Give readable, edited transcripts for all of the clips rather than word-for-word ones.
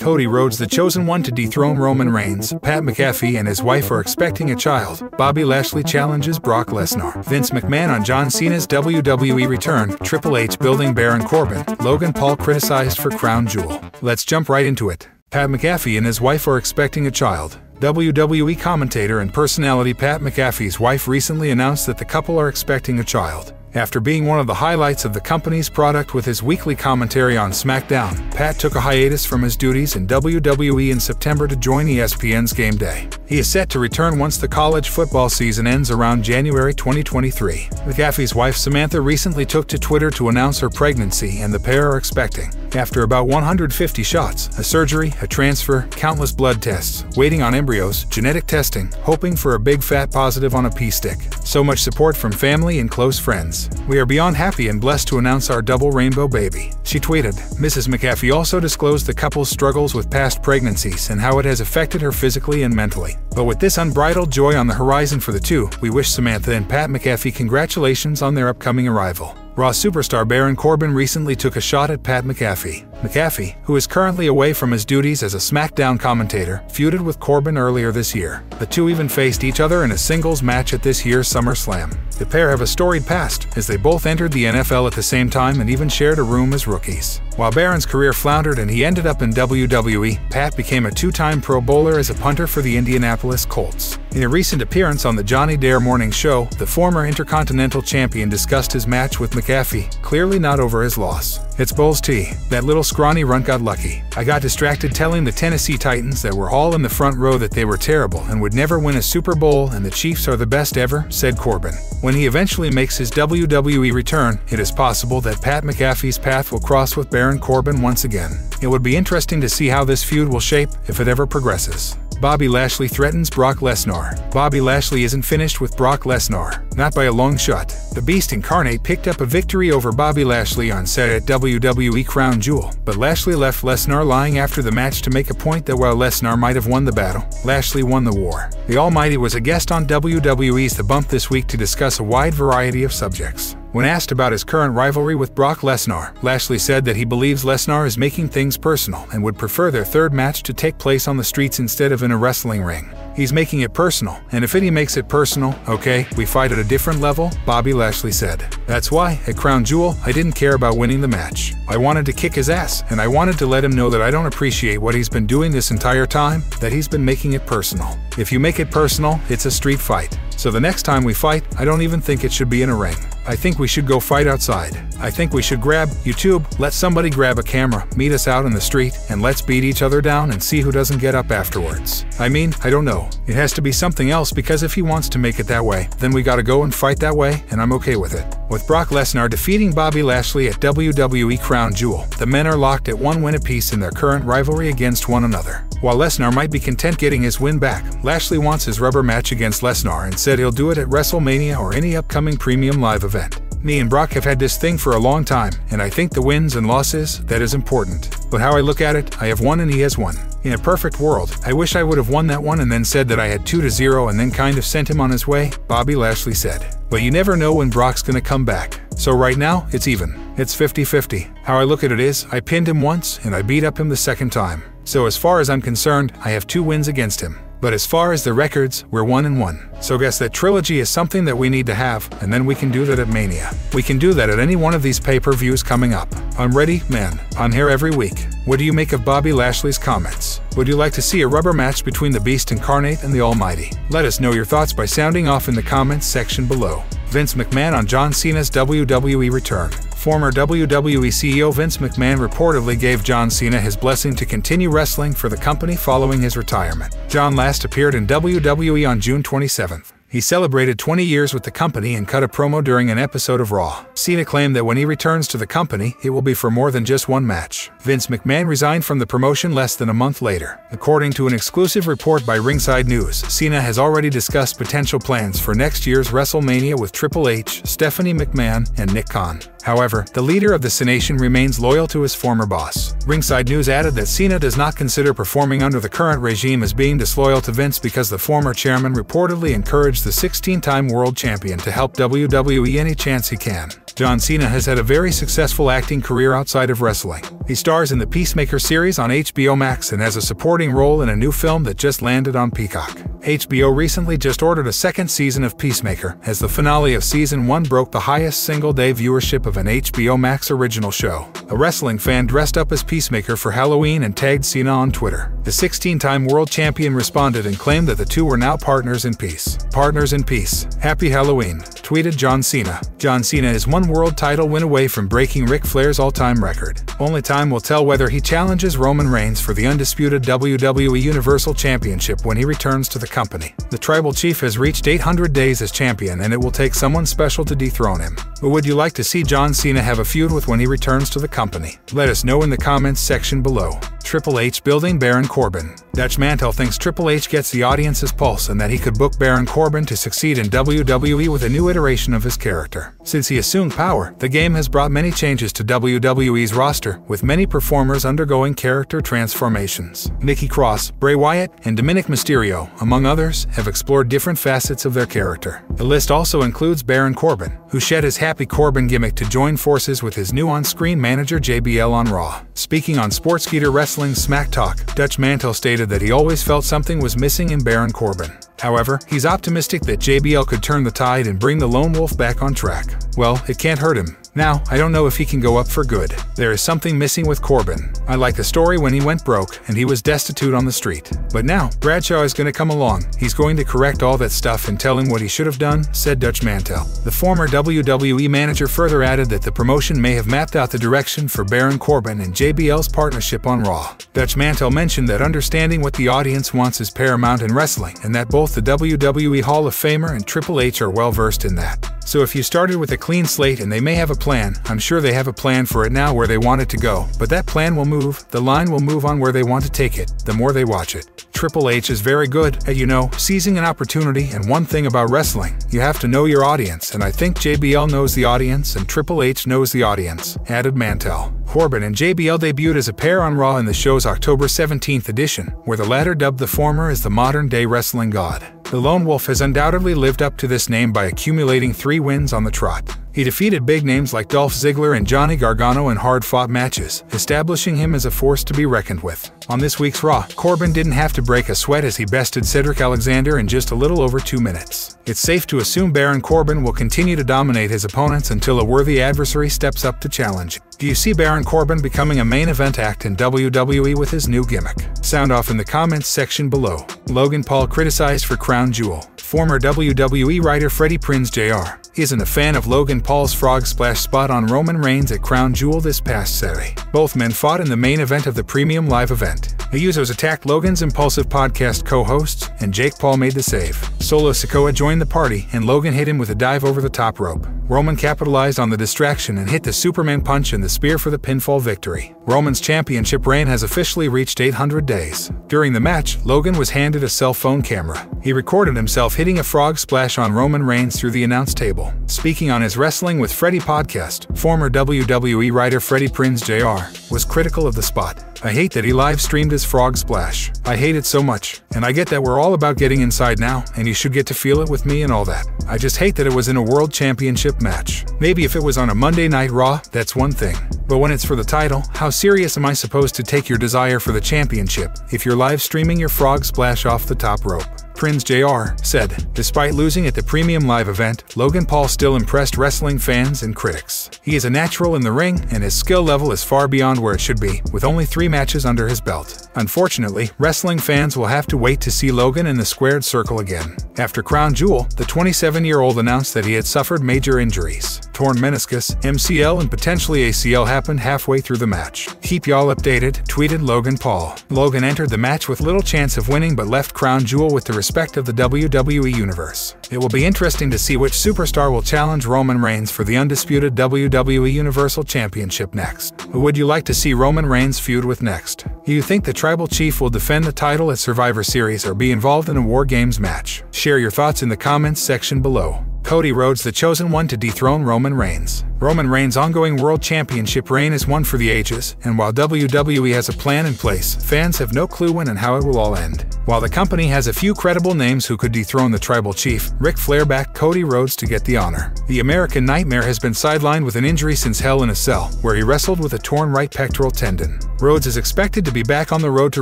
Cody Rhodes, the chosen one to dethrone Roman Reigns. Pat McAfee and his wife are expecting a child. Bobby Lashley challenges Brock Lesnar. Vince McMahon on John Cena's WWE return. Triple H building Baron Corbin. Logan Paul criticized for crown jewel. Let's jump right into it. Pat McAfee and his wife are expecting a child. WWE commentator and personality Pat McAfee's wife recently announced that the couple are expecting a child. After being one of the highlights of the company's product with his weekly commentary on SmackDown, Pat took a hiatus from his duties in WWE in September to join ESPN's Game Day. He is set to return once the college football season ends around January 2023. McAfee's wife Samantha recently took to Twitter to announce her pregnancy, and the pair are expecting. After about 150 shots, a surgery, a transfer, countless blood tests, waiting on embryos, genetic testing, hoping for a big fat positive on a pee stick. So much support from family and close friends. We are beyond happy and blessed to announce our double rainbow baby, she tweeted. Mrs. McAfee also disclosed the couple's struggles with past pregnancies and how it has affected her physically and mentally. But with this unbridled joy on the horizon for the two, we wish Samantha and Pat McAfee congratulations on their upcoming arrival. Raw superstar Baron Corbin recently took a shot at Pat McAfee. McAfee, who is currently away from his duties as a SmackDown commentator, feuded with Corbin earlier this year. The two even faced each other in a singles match at this year's SummerSlam. The pair have a storied past, as they both entered the NFL at the same time and even shared a room as rookies. While Baron's career floundered and he ended up in WWE, Pat became a two-time Pro Bowler as a punter for the Indianapolis Colts. In a recent appearance on the Johnny Dare Morning Show, the former Intercontinental Champion discussed his match with McAfee, clearly not over his loss. It's Bulls T. That little scrawny runt got lucky. I got distracted telling the Tennessee Titans that were all in the front row that they were terrible and would never win a Super Bowl and the Chiefs are the best ever, said Corbin. When he eventually makes his WWE return, it is possible that Pat McAfee's path will cross with Baron Corbin once again. It would be interesting to see how this feud will shape if it ever progresses. Bobby Lashley threatens Brock Lesnar. Bobby Lashley isn't finished with Brock Lesnar, not by a long shot. The Beast Incarnate picked up a victory over Bobby Lashley on set at WWE Crown Jewel, but Lashley left Lesnar lying after the match to make a point that while Lesnar might have won the battle, Lashley won the war. The Almighty was a guest on WWE's The Bump this week to discuss a wide variety of subjects. When asked about his current rivalry with Brock Lesnar, Lashley said that he believes Lesnar is making things personal and would prefer their third match to take place on the streets instead of in a wrestling ring. He's making it personal, and if he makes it personal, okay, we fight at a different level, Bobby Lashley said. That's why, at Crown Jewel, I didn't care about winning the match. I wanted to kick his ass, and I wanted to let him know that I don't appreciate what he's been doing this entire time, that he's been making it personal. If you make it personal, it's a street fight. So the next time we fight, I don't even think it should be in a ring. I think we should go fight outside. I think we should grab YouTube, let somebody grab a camera, meet us out in the street, and let's beat each other down and see who doesn't get up afterwards. I mean, I don't know. It has to be something else because if he wants to make it that way, then we gotta go and fight that way, and I'm okay with it. With Brock Lesnar defeating Bobby Lashley at WWE Crown Jewel, the men are locked at one win apiece in their current rivalry against one another. While Lesnar might be content getting his win back, Lashley wants his rubber match against Lesnar and said he'll do it at WrestleMania or any upcoming premium live event. Me and Brock have had this thing for a long time, and I think the wins and losses, that is important. But how I look at it, I have won and he has won. In a perfect world, I wish I would have won that one and then said that I had 2-0 and then kind of sent him on his way, Bobby Lashley said. But you never know when Brock's gonna come back. So right now, it's even. It's 50-50. How I look at it is, I pinned him once and I beat up him the second time. So as far as I'm concerned, I have 2 wins against him. But as far as the records, we're 1-1. So guess that trilogy is something that we need to have, and then we can do that at Mania. We can do that at any one of these pay-per-views coming up. I'm ready, man. I'm here every week. What do you make of Bobby Lashley's comments? Would you like to see a rubber match between the Beast Incarnate and the Almighty? Let us know your thoughts by sounding off in the comments section below. Vince McMahon on John Cena's WWE return. Former WWE CEO Vince McMahon reportedly gave John Cena his blessing to continue wrestling for the company following his retirement. John last appeared in WWE on June 27th. He celebrated 20 years with the company and cut a promo during an episode of Raw. Cena claimed that when he returns to the company, it will be for more than just one match. Vince McMahon resigned from the promotion less than a month later. According to an exclusive report by Ringside News, Cena has already discussed potential plans for next year's WrestleMania with Triple H, Stephanie McMahon, and Nick Khan. However, the leader of the Cenation remains loyal to his former boss. Ringside News added that Cena does not consider performing under the current regime as being disloyal to Vince because the former chairman reportedly encouraged the 16-time world champion to help WWE any chance he can. John Cena has had a very successful acting career outside of wrestling. He stars in the Peacemaker series on HBO Max and has a supporting role in a new film that just landed on Peacock. HBO recently just ordered a second season of Peacemaker, as the finale of Season 1 broke the highest single-day viewership of an HBO Max original show. A wrestling fan dressed up as Peacemaker for Halloween and tagged Cena on Twitter. The 16-time world champion responded and claimed that the two were now partners in peace. Partners in peace. Happy Halloween, tweeted John Cena. John Cena is one world title win away from breaking Ric Flair's all-time record. Only time will tell whether he challenges Roman Reigns for the undisputed WWE Universal Championship when he returns to the company. The Tribal Chief has reached 800 days as champion, and it will take someone special to dethrone him. Who would you like to see John Cena have a feud with when he returns to the company? Let us know in the comments section below. Triple H building Baron Corbin. Dutch Mantel thinks Triple H gets the audience's pulse and that he could book Baron Corbin to succeed in WWE with a new iteration of his character. Since he assumed power, the game has brought many changes to WWE's roster, with many performers undergoing character transformations. Nikki Cross, Bray Wyatt, and Dominic Mysterio, among others, have explored different facets of their character. The list also includes Baron Corbin, who shed his Happy Corbin gimmick to join forces with his new on-screen manager JBL on Raw. Speaking on Sportskeeda Wrestling's Smack Talk, Dutch Mantel stated that he always felt something was missing in Baron Corbin. However, he's optimistic that JBL could turn the tide and bring the Lone Wolf back on track. Well, it can't hurt him. Now, I don't know if he can go up for good. There is something missing with Corbin. I like the story when he went broke and he was destitute on the street. But now, Bradshaw is going to come along. He's going to correct all that stuff and tell him what he should have done, said Dutch Mantel. The former WWE manager further added that the promotion may have mapped out the direction for Baron Corbin and JBL's partnership on Raw. Dutch Mantel mentioned that understanding what the audience wants is paramount in wrestling, and that both the WWE Hall of Famer and Triple H are well versed in that. So if you started with a clean slate and they may have a plan, I'm sure they have a plan for it now where they want it to go, but that plan will move, the line will move on where they want to take it, the more they watch it. Triple H is very good at, seizing an opportunity, and one thing about wrestling, you have to know your audience, and I think JBL knows the audience and Triple H knows the audience, added Mantel. Corbin and JBL debuted as a pair on Raw in the show's October 17th edition, where the latter dubbed the former as the modern-day wrestling god. The Lone Wolf has undoubtedly lived up to this name by accumulating 3 wins on the trot. He defeated big names like Dolph Ziggler and Johnny Gargano in hard-fought matches, establishing him as a force to be reckoned with. On this week's Raw, Corbin didn't have to break a sweat as he bested Cedric Alexander in just a little over 2 minutes. It's safe to assume Baron Corbin will continue to dominate his opponents until a worthy adversary steps up to challenge. Do you see Baron Corbin becoming a main event act in WWE with his new gimmick? Sound off in the comments section below. Logan Paul criticized for Crown Jewel. Former WWE writer Freddie Prinze Jr. isn't a fan of Logan Paul's frog splash spot on Roman Reigns at Crown Jewel this past Saturday. Both men fought in the main event of the premium live event. The Usos attacked Logan's impulsive podcast co-hosts, and Jake Paul made the save. Solo Sikoa joined the party, and Logan hit him with a dive over the top rope. Roman capitalized on the distraction and hit the Superman punch and the spear for the pinfall victory. Roman's championship reign has officially reached 800 days. During the match, Logan was handed a cell phone camera. He recorded himself hitting a frog splash on Roman Reigns through the announce table. Speaking on his Wrestling with Freddie podcast, former WWE writer Freddie Prinze Jr. was critical of the spot. I hate that he live-streamed his frog splash. I hate it so much. And I get that we're all about getting inside now, and you should get to feel it with me and all that. I just hate that it was in a World Championship match. Maybe if it was on a Monday Night Raw, that's one thing. But when it's for the title, how serious am I supposed to take your desire for the championship if you're live-streaming your frog splash off the top rope? Prinze Jr. said, despite losing at the premium live event, Logan Paul still impressed wrestling fans and critics. He is a natural in the ring, and his skill level is far beyond where it should be, with only 3 matches under his belt. Unfortunately, wrestling fans will have to wait to see Logan in the squared circle again. After Crown Jewel, the 27-year-old announced that he had suffered major injuries. Torn meniscus, MCL, and potentially ACL happened halfway through the match. Keep y'all updated, tweeted Logan Paul. Logan entered the match with little chance of winning but left Crown Jewel with the respect of the WWE Universe. It will be interesting to see which superstar will challenge Roman Reigns for the undisputed WWE Universal Championship next. Who would you like to see Roman Reigns feud with next? Do you think the Tribal Chief will defend the title at Survivor Series or be involved in a War Games match? Share your thoughts in the comments section below. Cody Rhodes the chosen one to dethrone Roman Reigns. Roman Reigns' ongoing World Championship reign is one for the ages, and while WWE has a plan in place, fans have no clue when and how it will all end. While the company has a few credible names who could dethrone the Tribal Chief, Ric Flair backed Cody Rhodes to get the honor. The American Nightmare has been sidelined with an injury since Hell in a Cell, where he wrestled with a torn right pectoral tendon. Rhodes is expected to be back on the road to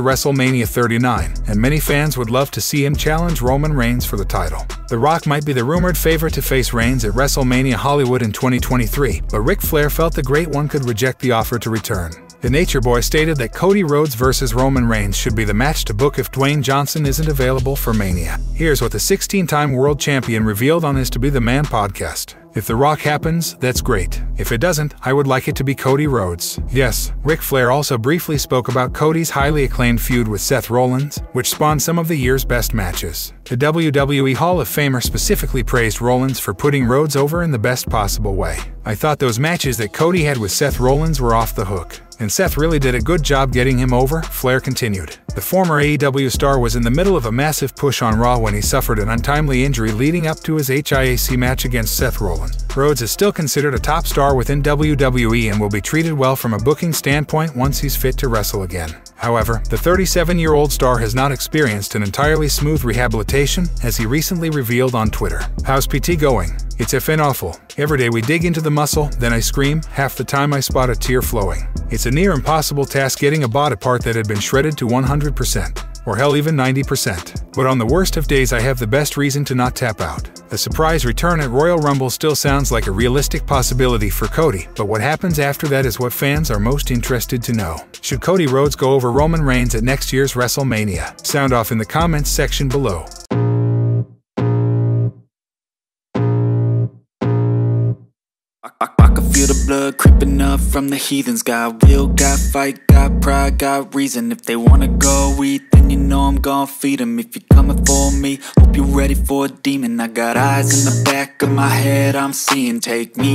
WrestleMania 39, and many fans would love to see him challenge Roman Reigns for the title. The Rock might be the rumored favorite to face Reigns at WrestleMania Hollywood in 2023, but Ric Flair felt the Great One could reject the offer to return. The Nature Boy stated that Cody Rhodes vs. Roman Reigns should be the match to book if Dwayne Johnson isn't available for Mania. Here's what the 16-time world champion revealed on his To Be the Man podcast. If The Rock happens, that's great. If it doesn't, I would like it to be Cody Rhodes. Yes, Ric Flair also briefly spoke about Cody's highly acclaimed feud with Seth Rollins, which spawned some of the year's best matches. The WWE Hall of Famer specifically praised Rollins for putting Rhodes over in the best possible way. I thought those matches that Cody had with Seth Rollins were off the hook. And Seth really did a good job getting him over, Flair continued. The former AEW star was in the middle of a massive push on Raw when he suffered an untimely injury leading up to his HIAC match against Seth Rollins. Rhodes is still considered a top star within WWE and will be treated well from a booking standpoint once he's fit to wrestle again. However, the 37-year-old star has not experienced an entirely smooth rehabilitation, as he recently revealed on Twitter. "How's PT going? It's effing awful. Every day we dig into the muscle, then I scream, half the time I spot a tear flowing. It's a near impossible task getting a body part that had been shredded to 100%. Or hell, even 90%. But on the worst of days I have the best reason to not tap out. A surprise return at Royal Rumble still sounds like a realistic possibility for Cody, but what happens after that is what fans are most interested to know. Should Cody Rhodes go over Roman Reigns at next year's WrestleMania? Sound off in the comments section below. I can feel the blood creeping up from the heathens. Got will, got fight, got pride, got reason. If they wanna go eat, then you know I'm gon' feed them. If you're coming for me, hope you're ready for a demon. I got eyes in the back of my head, I'm seeing. Take me